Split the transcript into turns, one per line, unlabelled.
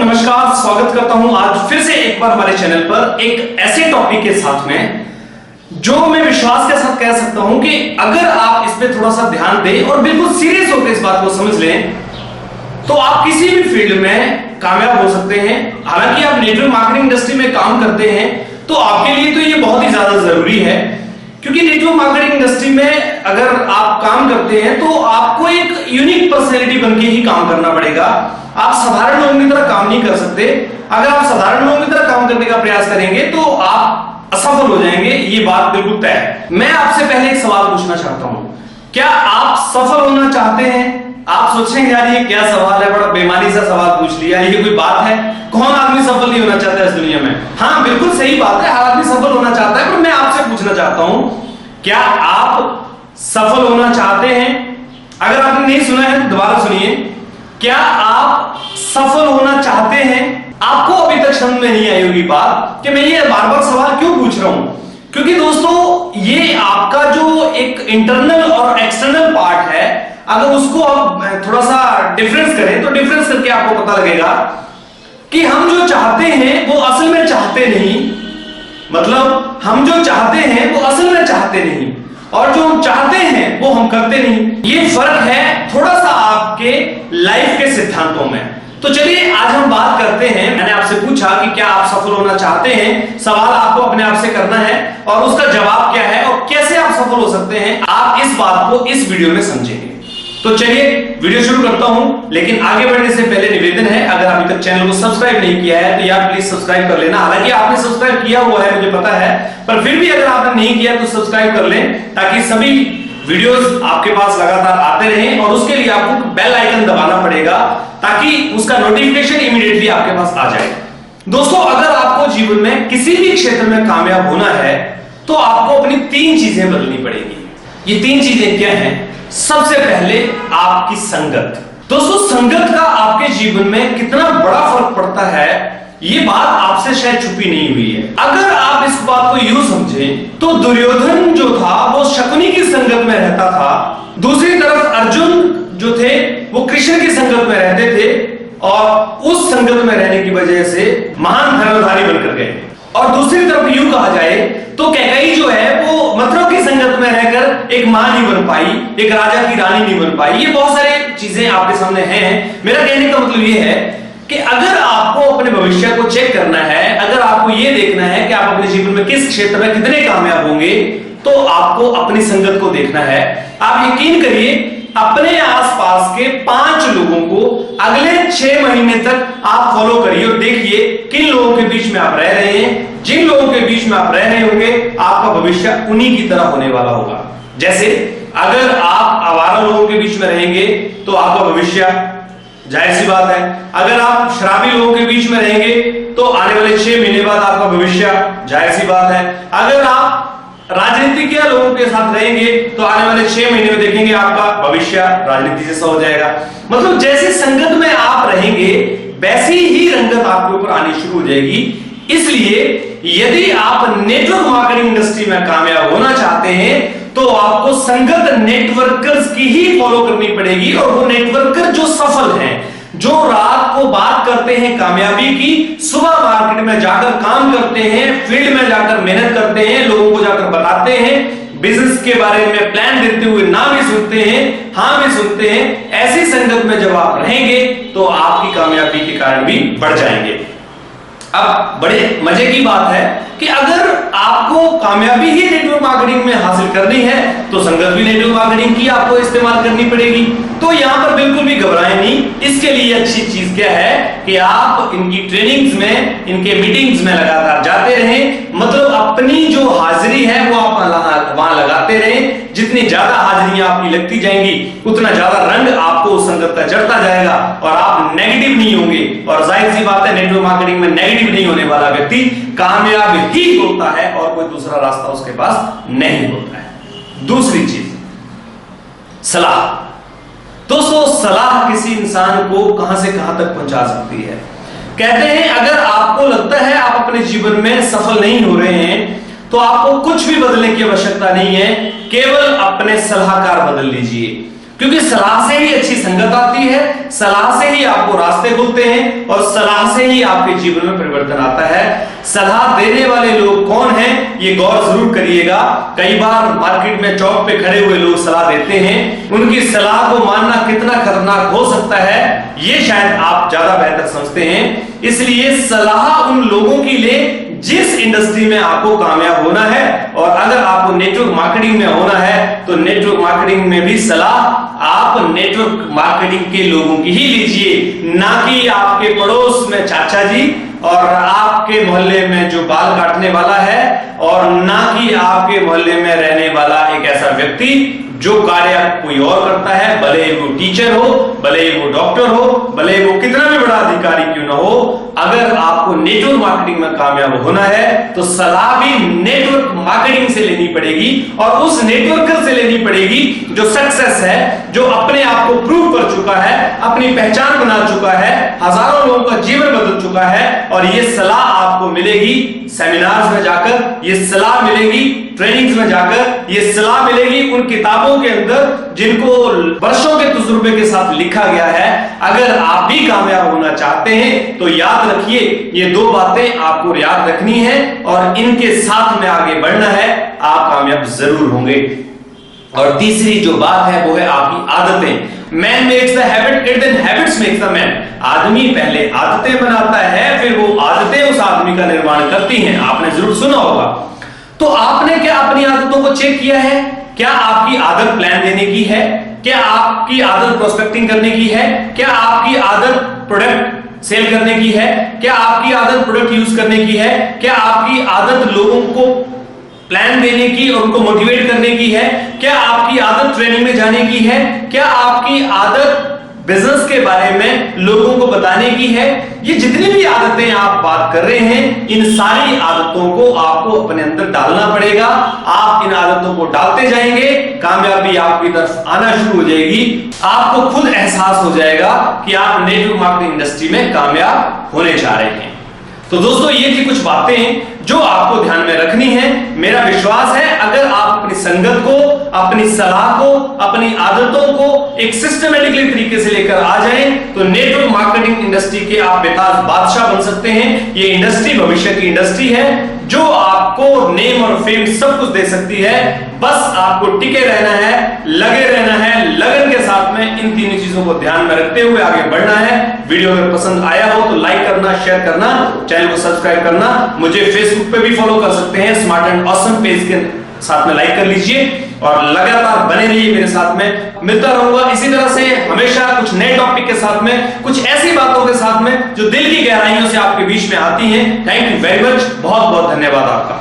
नमस्कार, स्वागत करता हूं आज फिर से एक बार हमारे चैनल पर एक ऐसे टॉपिक के साथ में जो मैं विश्वास के साथ कह सकता हूं कि अगर आप इस पे थोड़ा सा ध्यान दें और बिल्कुल सीरियस होकर इस बात को समझ लें तो आप किसी भी फील्ड में कामयाब हो सकते हैं। हालांकि आप नेटवर्क मार्केटिंग इंडस्ट्री में काम करते हैं तो आपके लिए तो ये बहुत ही ज्यादा जरूरी है, क्योंकि नेटवर्क मार्केटिंग इंडस्ट्री में अगर आप काम करते हैं तो आपको एक यूनिक पर्सनैलिटी बनके ही काम करना पड़ेगा। आप साधारण लोगों की तरह काम नहीं कर सकते। अगर आप साधारण लोगों की तरह काम करने का प्रयास करेंगे तो आप असफल हो जाएंगे, ये बात बिल्कुल तय है। मैं आपसे पहले एक सवाल पूछना चाहता हूं, क्या आप सफल होना चाहते हैं? आप सोचेंगे यार ये क्या सवाल है, बड़ा बेईमानी सा सवाल पूछ लिया, ये कोई बात है? कौन आदमी सफल नहीं होना चाहता इस दुनिया में? हाँ बिल्कुल सही बात है, हर आदमी सफल होना चाहता है। पर मैं आपसे पूछना चाहता हूं, क्या आप सफल होना चाहते हैं? अगर आपने नहीं सुना है तो दोबारा सुनिए, क्या आप सफल होना चाहते हैं? आपको अभी तक समझ में नहीं आई होगी बात कि मैं ये बार बार सवाल क्यों पूछ रहा हूं, क्योंकि दोस्तों ये आपका जो एक इंटरनल और एक्सटर्नल पार्ट है, अगर उसको आप थोड़ा सा डिफरेंस करें तो डिफरेंस करके आपको पता लगेगा कि हम जो चाहते हैं वो असल में चाहते नहीं, मतलब हम जो चाहते हैं वो असल में चाहते नहीं, और जो हम चाहते हैं वो हम करते नहीं। ये फर्क है थोड़ा सा आपके लाइफ के सिद्धांतों में। तो चलिए आज हम बात करते हैं। मैंने आपसे पूछा कि क्या आप सफल होना चाहते हैं, सवाल आपको अपने आप से करना है और उसका जवाब क्या है और कैसे आप सफल हो सकते हैं, आप इस बात को इस वीडियो में समझेंगे। तो चलिए वीडियो शुरू करता हूं, लेकिन आगे बढ़ने से पहले निवेदन है, अगर अभी तक चैनल को सब्सक्राइब नहीं किया है तो यार प्लीज सब्सक्राइब कर लेना। हालांकि आपने सब्सक्राइब किया हुआ है मुझे पता है, पर फिर भी अगर आपने नहीं किया तो सब्सक्राइब कर लें, ताकि सभी वीडियोस आपके पास लगातार आते रहें। और उसके लिए आपको बेल आइकन दबाना पड़ेगा ताकि उसका नोटिफिकेशन इमीडिएटली आपके पास आ जाए। दोस्तों अगर आपको जीवन में किसी भी क्षेत्र में कामयाब होना है तो आपको अपनी 3 चीजें बदलनी पड़ेगी। ये 3 चीजें क्या हैं? सबसे पहले आपकी संगत। दोस्तों संगत का आपके जीवन में कितना बड़ा फर्क पड़ता है ये बात आपसे शायद छुपी नहीं हुई है। अगर आप इस बात को यूं समझें तो दुर्योधन जो था वो शकुनी की संगत में रहता था, दूसरी तरफ अर्जुन जो थे वो कृष्ण की संगत में रहते थे और उस संगत में रहने की वजह से महान धनुर्धारी बनकर गए। और दूसरी तरफ यूं कहा जाए तो कैकेयी जो है वो मंत्रों की संगत में रहकर एक मां नहीं बन पाई, एक राजा की रानी नहीं बन पाई। ये बहुत सारी चीजें आपके सामने हैं। मेरा कहने का मतलब ये है कि अगर आपको अपने भविष्य को चेक करना है, अगर आपको ये देखना है कि आप अपने जीवन में किस क्षेत्र में कितने कामयाब होंगे, तो आपको अपनी संगत को देखना है। आप यकीन करिए अपने आसपास के 5 लोगों को अगले 6 महीने तक आप फॉलो करिए और देखिए किन लोगों के बीच में आप रह रहे हैं। जिन लोगों के बीच में आप रह रहे होंगे आपका भविष्य उन्हीं की तरह होने वाला होगा। जैसे अगर आप आवारा लोगों के बीच में रहेंगे तो आपका भविष्य जाहिर सी बात है, अगर आप शराबी लोगों के बीच में रहेंगे तो आने वाले 6 महीने बाद आपका भविष्य जाहिर सी बात है, अगर आप राजनीतिज्ञ लोगों के साथ रहेंगे तो आने वाले 6 महीने में देखेंगे आपका भविष्य राजनीति जैसा हो जाएगा। मतलब जैसे संगत में आप रहेंगे वैसी ही रंगत आपके ऊपर आनी शुरू हो जाएगी। इसलिए यदि आप नेटवर्क मार्केटिंग इंडस्ट्री में कामयाब होना चाहते हैं तो आपको संगत नेटवर्कर्स की ही फॉलो करनी पड़ेगी, और वो नेटवर्कर जो सफल हैं, जो रात को बात करते हैं कामयाबी की, सुबह मार्केट में जाकर काम करते हैं, फील्ड में जाकर मेहनत करते हैं, लोगों को जाकर बताते हैं, बिजनेस के बारे में प्लान देते हुए ना भी सुनते हैं हां भी सुनते हैं। ऐसी संगत में जब आप रहेंगे तो आपकी कामयाबी के कारण भी बढ़ जाएंगे। अब बड़े मजे की बात है कि अगर आपको कामयाबी ही नेटवर्क मार्केटिंग में हासिल करनी है तो संगत भी नेटवर्क मार्केटिंग की आपको इस्तेमाल करनी पड़ेगी। तो यहां पर बिल्कुल भी घबराएं नहीं। इसके लिए अच्छी चीज क्या है कि आप इनकी ट्रेनिंग्स में, इनके मीटिंग्स में लगातार जाते रहें, मतलब अपनी जो हाजिरी है वो आप वहां लगाते रहें। जितनी ज्यादा हाजिरियां आपकी लगती जाएंगी उतना ज्यादा रंग आपको उस संगत का चढ़ता जाएगा और आप नेगेटिव नहीं होंगे। और जाहिर सी बात है नेटवर्क मार्केटिंग में नेगेटिव नहीं होने वाला व्यक्ति कामयाब ही होता है और कोई दूसरा रास्ता उसके पास नहीं होता है। दूसरी चीज सलाह। दोस्तों सलाह किसी इंसान को कहां से कहां तक पहुंचा सकती है। कहते हैं अगर आपको लगता है आप अपने जीवन में सफल नहीं हो रहे हैं तो आपको कुछ भी बदलने की आवश्यकता नहीं है, केवल अपने सलाहकार बदल लीजिए। क्योंकि सलाह से ही अच्छी संगत आती है, सलाह से ही आपको रास्ते खुलते हैं और सलाह से ही आपके जीवन में परिवर्तन आता है। सलाह देने वाले लोग कौन हैं, ये गौर जरूर करिएगा। कई बार मार्केट में चौक पे खड़े हुए लोग सलाह देते हैं, उनकी सलाह को मानना कितना खतरनाक हो सकता है ये शायद आप ज्यादा बेहतर समझते हैं। इसलिए सलाह उन लोगों के लिए जिस इंडस्ट्री में आपको कामयाब होना है, और अगर आपको नेटवर्क मार्केटिंग में होना है तो नेटवर्क मार्केटिंग में भी सलाह आप नेटवर्क मार्केटिंग के लोगों की ही लीजिए, ना कि आपके पड़ोस में चाचा जी और आपके मोहल्ले में जो बाल काटने वाला है, और ना कि आपके मोहल्ले में रहने वाला एक ऐसा व्यक्ति जो कार्य कोई और करता है, भले वो टीचर हो, भले वो डॉक्टर हो, भले वो कितना भी बड़ा अधिकारी क्यों ना हो। अगर आपको नेटवर्क मार्केटिंग में कामयाब होना है तो सलाह भी नेटवर्क मार्केटिंग से लेनी पड़ेगी, और उस नेटवर्कर से लेनी पड़ेगी जो सक्सेस है, जो अपने आप को प्रूव कर चुका है, अपनी पहचान बना चुका है, हजारों लोगों का जीवन बदल चुका है। और ये सलाह आपको मिलेगी सेमिनार्स में जाकर, ये सलाह मिलेगी ट्रेनिंग्स में जाकर, ये सलाह मिलेगी उन किताबों के अंदर जिनको वर्षों के तजुर्बे के साथ लिखा गया है। अगर आप भी कामयाब होना चाहते हैं तो याद रखिए, ये दो बातें आपको याद रखनी है और इनके साथ में आगे बढ़ना है, आप कामयाब जरूर होंगे। और तीसरी जो बात है वो है आपकी आदतें। Man makes the habit it then habits makes the man. आदमी पहले आदतें बनाता है, फिर वो आदतें उस आदमी का निर्माण करती हैं। आपने जरूर सुना होगा। तो आपने क्या अपनी आदतों को चेक किया है? क्या आपकी आदत प्लान देने की है? क्या आपकी आदत प्रोस्पेक्टिंग करने की है? क्या आपकी आदत प्रोडक्ट सेल करने की है? क्या आपकी आदत प्रोडक्ट यूज करने की है? क्या आपकी आदत लोगों को प्लान देने की और उनको मोटिवेट करने की है? क्या आपकी आदत ट्रेनिंग में जाने की है? क्या आपकी आदत बिजनेस के बारे में लोगों को बताने की है? ये जितनी भी आदतें आप बात कर रहे हैं, इन सारी आदतों को आपको अपने अंदर डालना पड़ेगा। आप इन आदतों को डालते जाएंगे, कामयाबी आपकी तरफ आना शुरू हो जाएगी। आपको खुद एहसास हो जाएगा कि आप नेटवर्क मार्केटिंग इंडस्ट्री में कामयाब होने जा रहे हैं। तो दोस्तों, ये थी कुछ बातें जो आपको ध्यान में रखनी है। मेरा विश्वास है अगर आप अपनी संगत को, अपनी सलाह को, अपनी आदतों को एक सिस्टमेटिकली तरीके से लेकर आ जाएं तो नेटवर्क मार्केटिंग इंडस्ट्री के आप बेताज बादशाह बन सकते हैं। ये इंडस्ट्री भविष्य की इंडस्ट्री है जो आपको नेम और फेम सब कुछ दे सकती है। बस आपको टिके रहना है, लगे रहना है, लगन के साथ में इन तीनों चीजों को ध्यान में रखते हुए आगे बढ़ना है। वीडियो अगर पसंद आया हो तो लाइक करना, शेयर करना, चैनल को सब्सक्राइब करना। मुझे फेसबुक पे भी फॉलो कर सकते हैं, स्मार्ट एंड ऑसम पेज के साथ में लाइक कर लीजिए और लगातार बने रहिए मेरे साथ में। मिलता रहूंगा इसी तरह से हमेशा कुछ नए टॉपिक के साथ में, कुछ ऐसी बातों के साथ में जो दिल की गहराइयों से आपके बीच में आती हैं। थैंक यू वेरी मच, बहुत बहुत धन्यवाद आपका।